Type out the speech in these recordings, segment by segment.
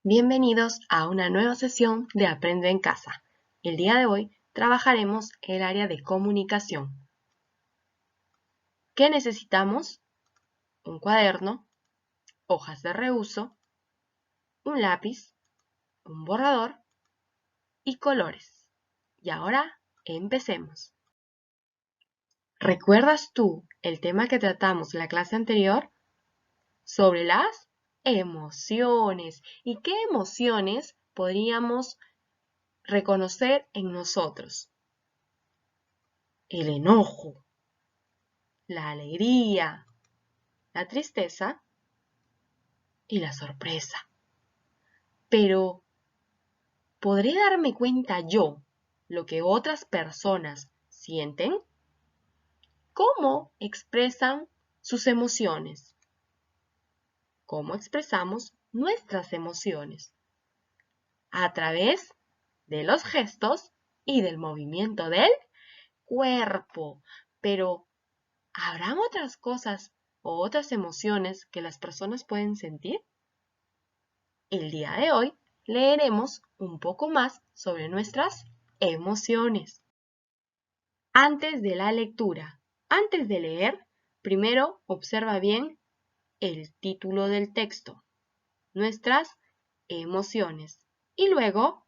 Bienvenidos a una nueva sesión de Aprende en Casa. El día de hoy trabajaremos el área de comunicación. ¿Qué necesitamos? Un cuaderno, hojas de reuso, un lápiz, un borrador y colores. Y ahora empecemos. ¿Recuerdas tú el tema que tratamos en la clase anterior? Sobre las emociones. ¿Y qué emociones podríamos reconocer en nosotros? El enojo, la alegría, la tristeza y la sorpresa. Pero, ¿podré darme cuenta yo lo que otras personas sienten? ¿Cómo expresan sus emociones? ¿Cómo expresamos nuestras emociones? A través de los gestos y del movimiento del cuerpo. Pero, ¿habrán otras cosas o otras emociones que las personas pueden sentir? El día de hoy leeremos un poco más sobre nuestras emociones. Antes de la lectura, antes de leer, primero observa bien el título del texto, nuestras emociones, y luego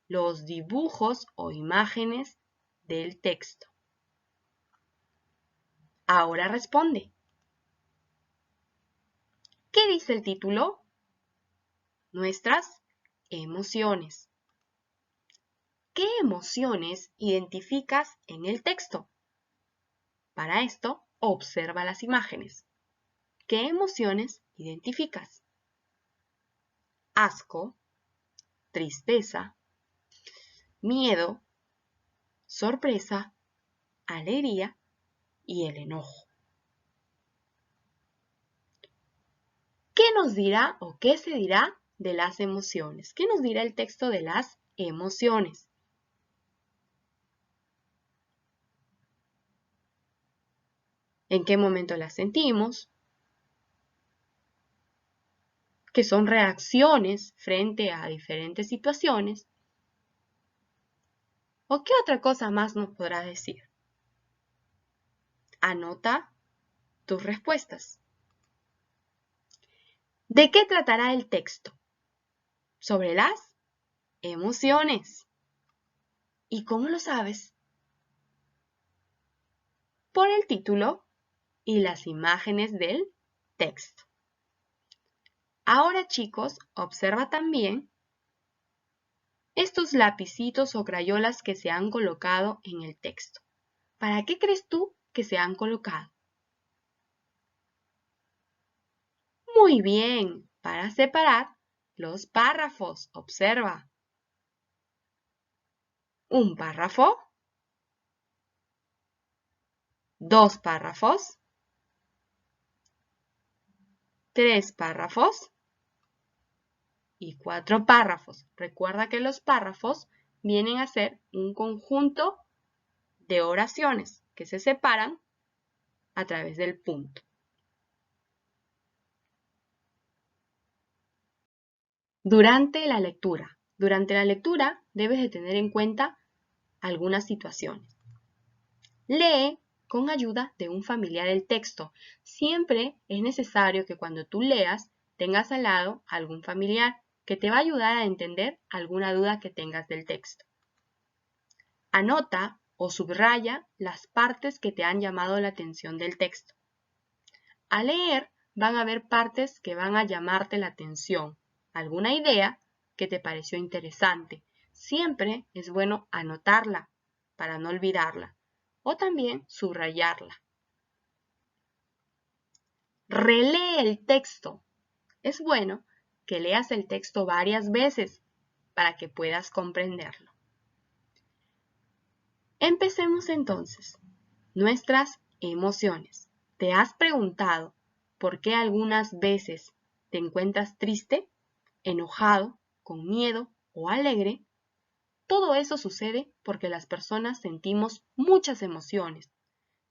los dibujos o imágenes del texto. Ahora responde. ¿Qué dice el título? Nuestras emociones. ¿Qué emociones identificas en el texto? Para esto, observa las imágenes. ¿Qué emociones identificas? Asco, tristeza, miedo, sorpresa, alegría y el enojo. ¿Qué nos dirá o qué se dirá de las emociones? ¿Qué nos dirá el texto de las emociones? ¿En qué momento las sentimos? ¿Qué son reacciones frente a diferentes situaciones? ¿O qué otra cosa más nos podrá decir? Anota tus respuestas. ¿De qué tratará el texto? Sobre las emociones. ¿Y cómo lo sabes? Por el título y las imágenes del texto. Ahora, chicos, observa también estos lapicitos o crayolas que se han colocado en el texto. ¿Para qué crees tú que se han colocado? Muy bien, para separar los párrafos. Observa. Un párrafo, dos párrafos, tres párrafos y cuatro párrafos. Recuerda que los párrafos vienen a ser un conjunto de oraciones que se separan a través del punto. Durante la lectura debes de tener en cuenta algunas situaciones. Lee con ayuda de un familiar el texto. Siempre es necesario que cuando tú leas tengas al lado algún familiar que te va a ayudar a entender alguna duda que tengas del texto. Anota o subraya las partes que te han llamado la atención del texto. Al leer van a haber partes que van a llamarte la atención, alguna idea que te pareció interesante. Siempre es bueno anotarla para no olvidarla o también subrayarla. Relee el texto. Es bueno que leas el texto varias veces para que puedas comprenderlo. Empecemos entonces. Nuestras emociones. ¿Te has preguntado por qué algunas veces te encuentras triste, enojado, con miedo o alegre? Todo eso sucede porque las personas sentimos muchas emociones.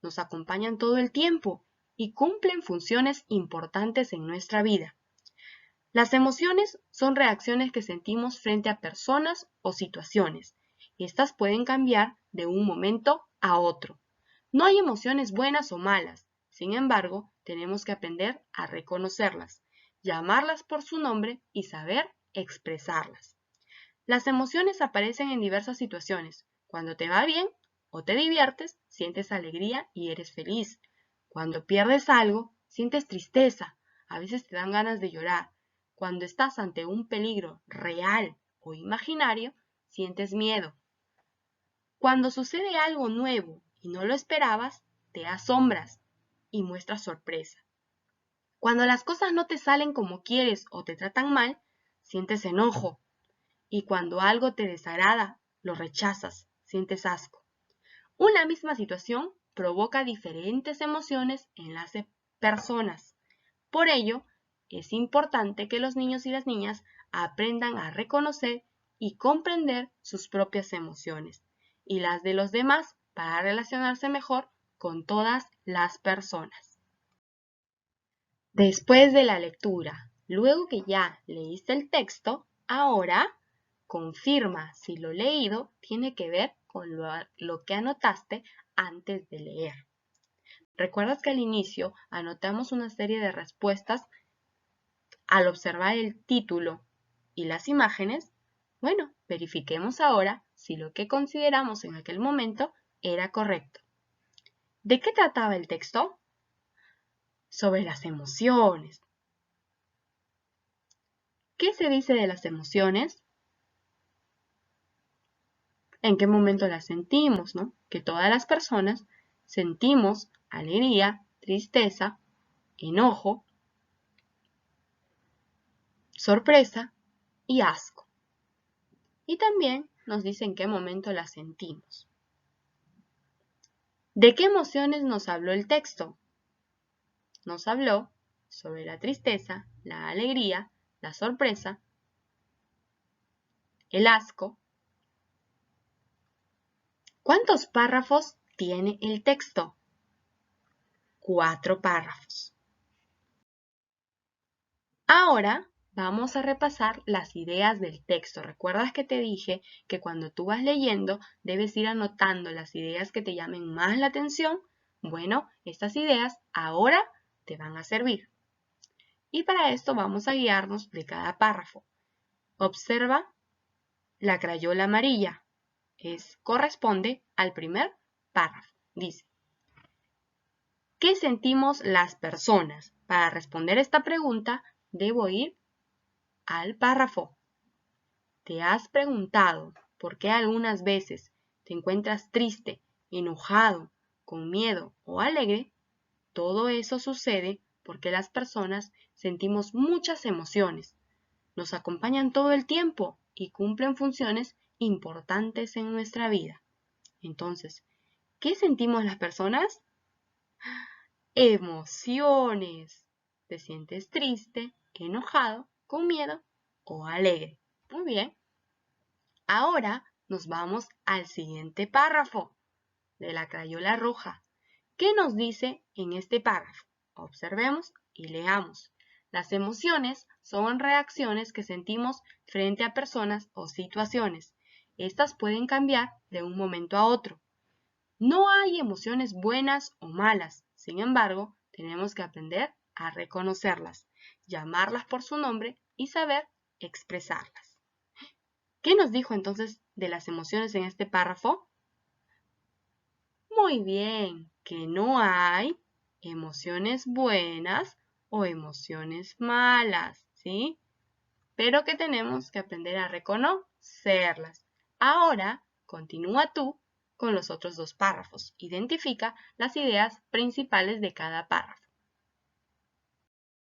Nos acompañan todo el tiempo y cumplen funciones importantes en nuestra vida. Las emociones son reacciones que sentimos frente a personas o situaciones. Estas pueden cambiar de un momento a otro. No hay emociones buenas o malas. Sin embargo, tenemos que aprender a reconocerlas, llamarlas por su nombre y saber expresarlas. Las emociones aparecen en diversas situaciones. Cuando te va bien o te diviertes, sientes alegría y eres feliz. Cuando pierdes algo, sientes tristeza. A veces te dan ganas de llorar. Cuando estás ante un peligro real o imaginario, sientes miedo. Cuando sucede algo nuevo y no lo esperabas, te asombras y muestras sorpresa. Cuando las cosas no te salen como quieres o te tratan mal, sientes enojo. Y cuando algo te desagrada, lo rechazas, sientes asco. Una misma situación provoca diferentes emociones en las personas. Por ello, es importante que los niños y las niñas aprendan a reconocer y comprender sus propias emociones y las de los demás para relacionarse mejor con todas las personas. Después de la lectura, luego que ya leíste el texto, ahora confirma si lo leído tiene que ver con lo que anotaste antes de leer. ¿Recuerdas que al inicio anotamos una serie de respuestas al observar el título y las imágenes? Bueno, verifiquemos ahora si lo que consideramos en aquel momento era correcto. ¿De qué trataba el texto? Sobre las emociones. ¿Qué se dice de las emociones? ¿En qué momento las sentimos, no? Que todas las personas sentimos alegría, tristeza, enojo, sorpresa y asco. Y también nos dice en qué momento las sentimos. ¿De qué emociones nos habló el texto? Nos habló sobre la tristeza, la alegría, la sorpresa, el asco. ¿Cuántos párrafos tiene el texto? 4 párrafos. Ahora vamos a repasar las ideas del texto. ¿Recuerdas que te dije que cuando tú vas leyendo debes ir anotando las ideas que te llamen más la atención? Bueno, estas ideas ahora te van a servir. Y para esto vamos a guiarnos de cada párrafo. Observa la crayola amarilla. Corresponde al primer párrafo. Dice, ¿qué sentimos las personas? Para responder esta pregunta, debo ir al párrafo. ¿Te has preguntado por qué algunas veces te encuentras triste, enojado, con miedo o alegre? Todo eso sucede porque las personas sentimos muchas emociones. Nos acompañan todo el tiempo y cumplen funciones importantes en nuestra vida. Entonces, ¿qué sentimos las personas? Emociones. ¿Te sientes triste, enojado, con miedo o alegre? Muy bien. Ahora nos vamos al siguiente párrafo de la crayola roja. ¿Qué nos dice en este párrafo? Observemos y leamos. Las emociones son reacciones que sentimos frente a personas o situaciones. Estas pueden cambiar de un momento a otro. No hay emociones buenas o malas. Sin embargo, tenemos que aprender a reconocerlas, llamarlas por su nombre y saber expresarlas. ¿Qué nos dijo entonces de las emociones en este párrafo? Muy bien, que no hay emociones buenas o emociones malas, ¿sí? Pero que tenemos que aprender a reconocerlas. Ahora, continúa tú con los otros 2 párrafos. Identifica las ideas principales de cada párrafo.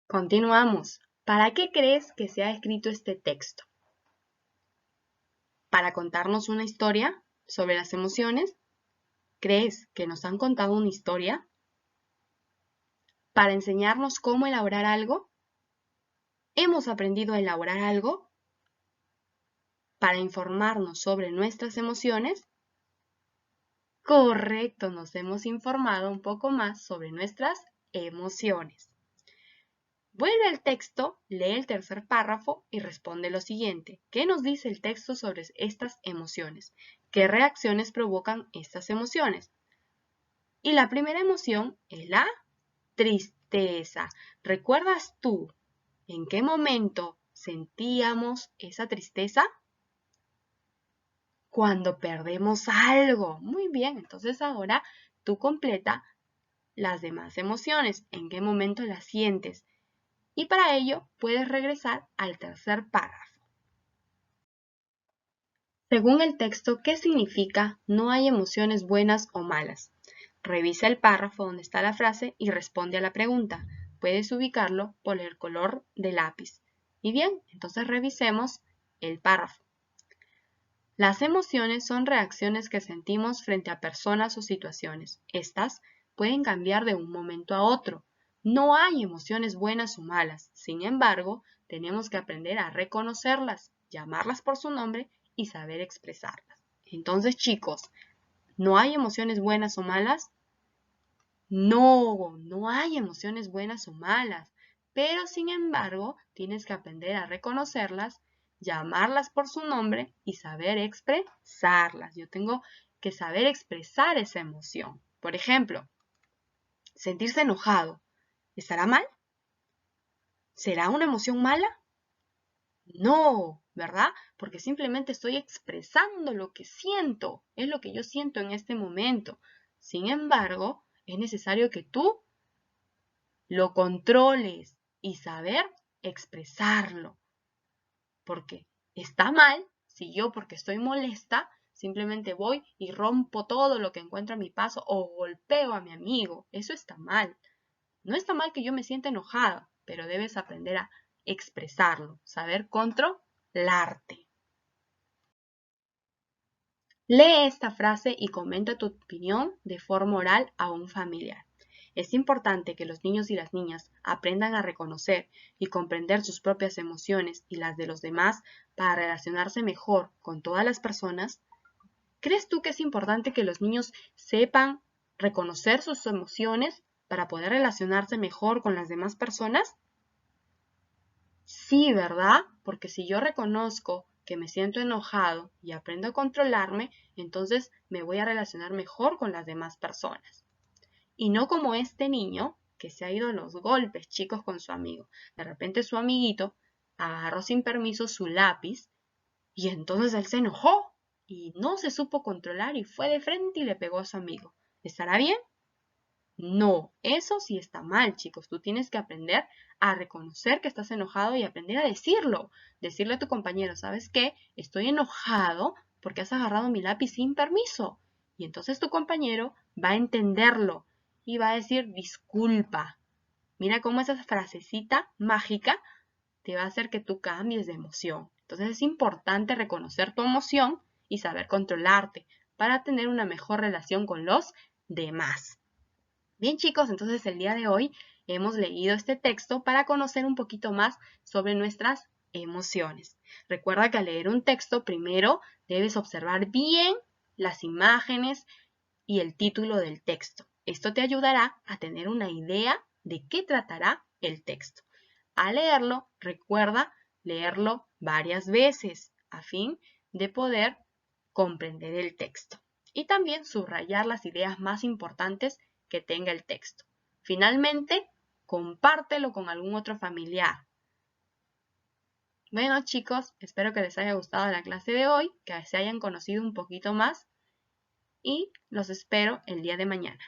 Continuamos. ¿Para qué crees que se ha escrito este texto? ¿Para contarnos una historia sobre las emociones? ¿Crees que nos han contado una historia? ¿Para enseñarnos cómo elaborar algo? ¿Hemos aprendido a elaborar algo? ¿Para informarnos sobre nuestras emociones? Correcto, nos hemos informado un poco más sobre nuestras emociones. Vuelve al texto, lee el tercer párrafo y responde lo siguiente. ¿Qué nos dice el texto sobre estas emociones? ¿Qué reacciones provocan estas emociones? Y la primera emoción es la tristeza. ¿Recuerdas tú en qué momento sentíamos esa tristeza? Cuando perdemos algo. Muy bien, entonces ahora tú completa las demás emociones. ¿En qué momento las sientes? Y para ello puedes regresar al tercer párrafo. Según el texto, ¿qué significa no hay emociones buenas o malas? Revisa el párrafo donde está la frase y responde a la pregunta. Puedes ubicarlo por el color del lápiz. Y bien, entonces revisemos el párrafo. Las emociones son reacciones que sentimos frente a personas o situaciones. Estas pueden cambiar de un momento a otro. No hay emociones buenas o malas. Sin embargo, tenemos que aprender a reconocerlas, llamarlas por su nombre y saber expresarlas. Entonces, chicos, ¿no hay emociones buenas o malas? No, no hay emociones buenas o malas. Pero, sin embargo, tienes que aprender a reconocerlas, llamarlas por su nombre y saber expresarlas. Yo tengo que saber expresar esa emoción. Por ejemplo, sentirse enojado. ¿Estará mal? ¿Será una emoción mala? No, ¿verdad? Porque simplemente estoy expresando lo que siento. Es lo que yo siento en este momento. Sin embargo, es necesario que tú lo controles y saber expresarlo. Porque está mal si yo, porque estoy molesta, simplemente voy y rompo todo lo que encuentro a mi paso o golpeo a mi amigo. Eso está mal. No está mal que yo me sienta enojada, pero debes aprender a expresarlo, saber controlarte. Lee esta frase y comenta tu opinión de forma oral a un familiar. Es importante que los niños y las niñas aprendan a reconocer y comprender sus propias emociones y las de los demás para relacionarse mejor con todas las personas. ¿Crees tú que es importante que los niños sepan reconocer sus emociones para poder relacionarse mejor con las demás personas? Sí, ¿verdad? Porque si yo reconozco que me siento enojado y aprendo a controlarme, entonces me voy a relacionar mejor con las demás personas. Y no como este niño que se ha ido a los golpes, chicos, con su amigo. De repente su amiguito agarró sin permiso su lápiz y entonces él se enojó y no se supo controlar y fue de frente y le pegó a su amigo. ¿Estará bien? No, eso sí está mal, chicos. Tú tienes que aprender a reconocer que estás enojado y aprender a decirlo. Decirle a tu compañero, ¿sabes qué? Estoy enojado porque has agarrado mi lápiz sin permiso. Y entonces tu compañero va a entenderlo y va a decir disculpa. Mira cómo esa frasecita mágica te va a hacer que tú cambies de emoción. Entonces es importante reconocer tu emoción y saber controlarte para tener una mejor relación con los demás. Bien, chicos, entonces el día de hoy hemos leído este texto para conocer un poquito más sobre nuestras emociones. Recuerda que al leer un texto primero debes observar bien las imágenes y el título del texto. Esto te ayudará a tener una idea de qué tratará el texto. Al leerlo, recuerda leerlo varias veces a fin de poder comprender el texto. Y también subrayar las ideas más importantes que tenga el texto. Finalmente, compártelo con algún otro familiar. Bueno, chicos, espero que les haya gustado la clase de hoy, que se hayan conocido un poquito más y los espero el día de mañana.